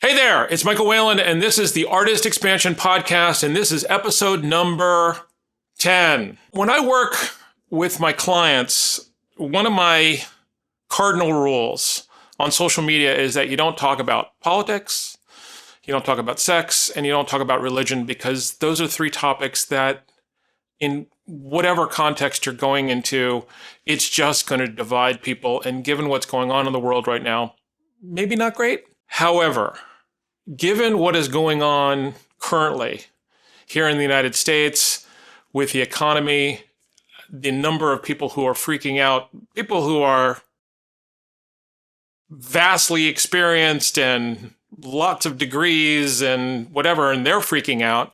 Hey there, it's Michael Whalen, and this is the Artist Expansion Podcast, and this is episode number 10. When I work with my clients, one of my cardinal rules on social media is that you don't talk about politics, you don't talk about sex, and you don't talk about religion, because those are three topics that, in whatever context you're going into, it's just going to divide people, and given what's going on in the world right now, maybe not great. However, given what is going on currently here in the United States with the economy, the number of people who are freaking out, people who are vastly experienced and lots of degrees and whatever, and they're freaking out,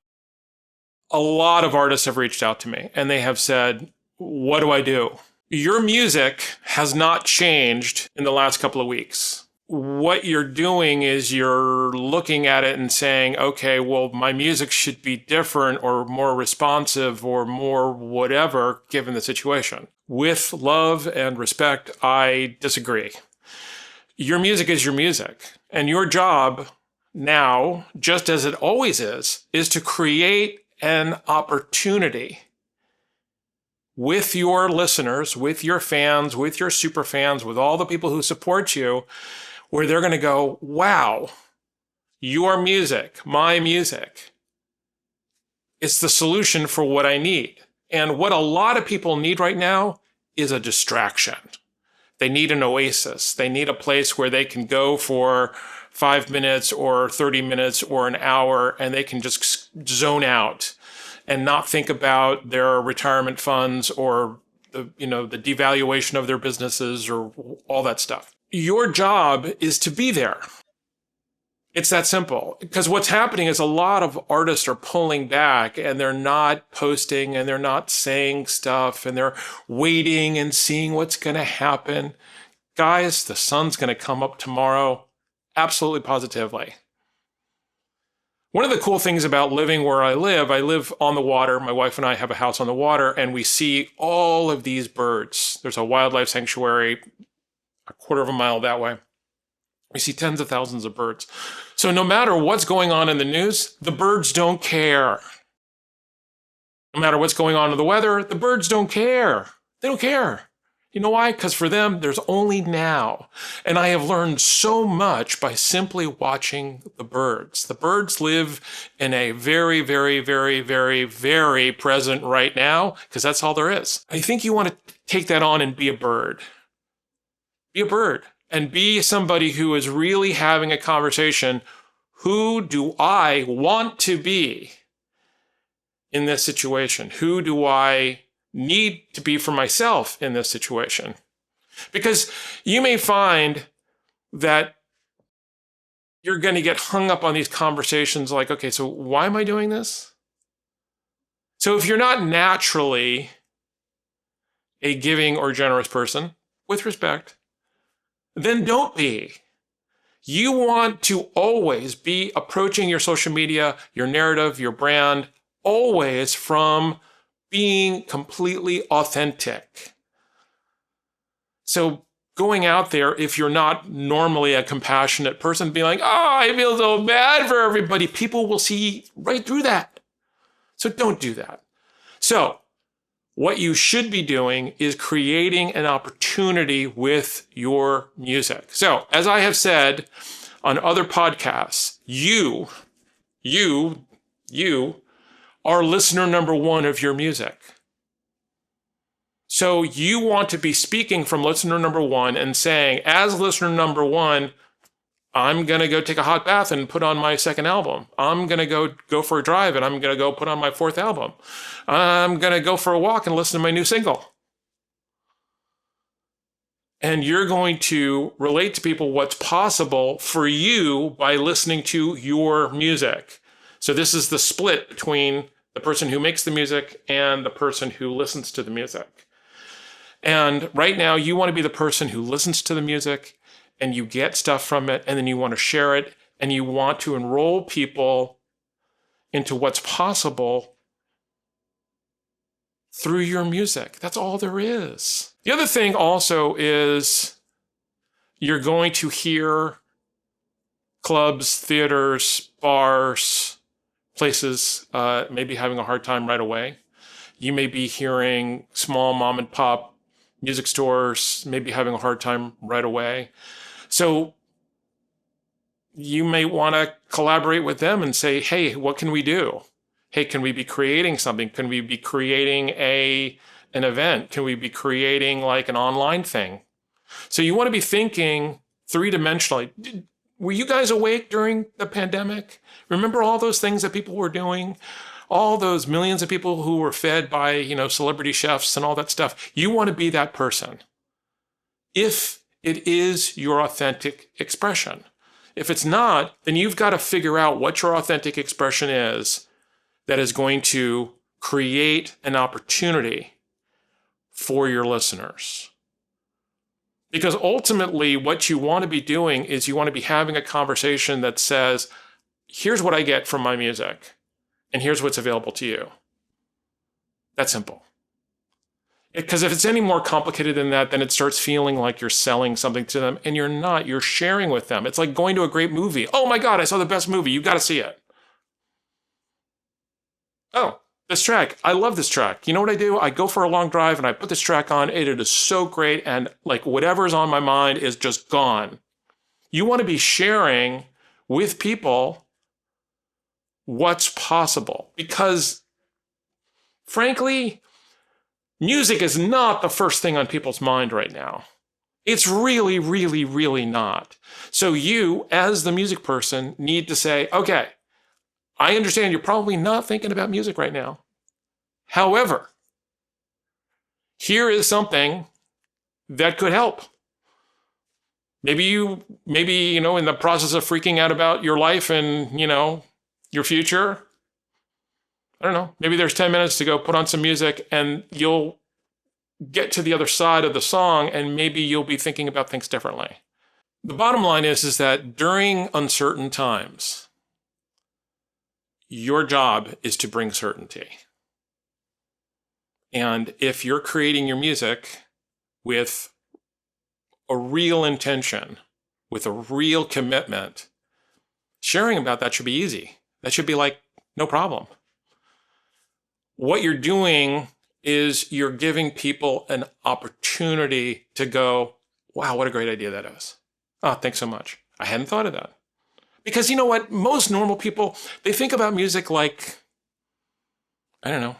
a lot of artists have reached out to me and they have said, what do I do? Your music has not changed in the last couple of weeks. What you're doing is you're looking at it and saying, okay, well, my music should be different or more responsive or more whatever, given the situation. With love and respect, I disagree. Your music is your music. And your job now, just as it always is to create an opportunity with your listeners, with your fans, with your super fans, with all the people who support you, where they're going to go, wow, your music, my music, it's the solution for what I need. And what a lot of people need right now is a distraction. They need an oasis. They need a place where they can go for 5 minutes or 30 minutes or an hour, and they can just zone out and not think about their retirement funds or the devaluation of their businesses or all that stuff. Your job is to be there. It's that simple. Because what's happening is a lot of artists are pulling back and they're not posting and they're not saying stuff and they're waiting and seeing what's going to happen. Guys, the sun's going to come up tomorrow. Absolutely positively. One of the cool things about living where I live on the water. My wife and I have a house on the water, and we see all of these birds. There's a wildlife sanctuary a quarter of a mile that way. We see tens of thousands of birds. So no matter what's going on in the news, the birds don't care. No matter what's going on in the weather, the birds don't care. They don't care. You know why? Because for them, there's only now. And I have learned so much by simply watching the birds. The birds live in a very, very, very, very, very present right now, because that's all there is. I think you want to take that on and be a bird. Be a bird and be somebody who is really having a conversation. Who do I want to be in this situation? Who do I need to be for myself in this situation? Because you may find that you're going to get hung up on these conversations like, okay, so why am I doing this? So if you're not naturally a giving or generous person, with respect, then don't be. You want to always be approaching your social media, your narrative, your brand, always from being completely authentic. So going out there, if you're not normally a compassionate person, being like, oh, I feel so bad for everybody, people will see right through that. So don't do that. So what you should be doing is creating an opportunity with your music. So, as I have said on other podcasts, you are listener number one of your music. So you want to be speaking from listener number one and saying, as listener number one, I'm going to go take a hot bath and put on my second album. I'm going to go for a drive and I'm going to go put on my fourth album. I'm going to go for a walk and listen to my new single. And you're going to relate to people what's possible for you by listening to your music. So this is the split between the person who makes the music and the person who listens to the music. And right now you want to be the person who listens to the music and you get stuff from it, and then you want to share it, and you want to enroll people into what's possible through your music. That's all there is. The other thing also is you're going to hear clubs, theaters, bars, places may be having a hard time right away. You may be hearing small mom and pop music stores maybe having a hard time right away. So you may want to collaborate with them and say, hey, what can we do? Hey, can we be creating something? Can we be creating an event? Can we be creating like an online thing? So you want to be thinking three-dimensionally. Were you guys awake during the pandemic? Remember all those things that people were doing? All those millions of people who were fed by, celebrity chefs and all that stuff. You want to be that person. If it is your authentic expression. If it's not, then you've got to figure out what your authentic expression is that is going to create an opportunity for your listeners. Because ultimately, what you want to be doing is you want to be having a conversation that says, here's what I get from my music, and here's what's available to you. That's simple. Because if it's any more complicated than that, then it starts feeling like you're selling something to them, and you're not. You're sharing with them. It's like going to a great movie. Oh my God, I saw the best movie. You've got to see it. Oh, this track. I love this track. You know what I do? I go for a long drive and I put this track on. It is so great. And like whatever's on my mind is just gone. You want to be sharing with people what's possible. Because frankly, music is not the first thing on people's mind right now. It's really, really, really not. So you, as the music person, need to say, okay, I understand you're probably not thinking about music right now. However, here is something that could help. Maybe in the process of freaking out about your life and, your future, I don't know, maybe there's 10 minutes to go put on some music and you'll get to the other side of the song and maybe you'll be thinking about things differently. The bottom line is that during uncertain times, your job is to bring certainty. And if you're creating your music with a real intention, with a real commitment, sharing about that should be easy. That should be like, no problem. What you're doing is you're giving people an opportunity to go, wow, what a great idea that is. Oh, thanks so much. I hadn't thought of that. Because you know what? Most normal people, they think about music like, I don't know,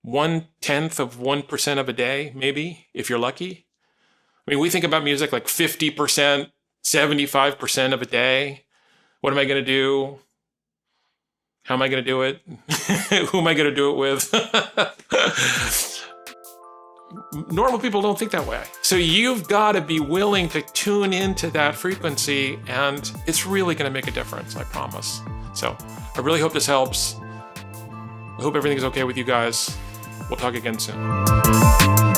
0.1% of a day, maybe, if you're lucky. I mean, we think about music like 50%, 75% of a day. What am I going to do? How am I going to do it? Who am I going to do it with? Normal people don't think that way. So you've got to be willing to tune into that frequency, and it's really going to make a difference, I promise. So I really hope this helps. I hope everything's okay with you guys. We'll talk again soon.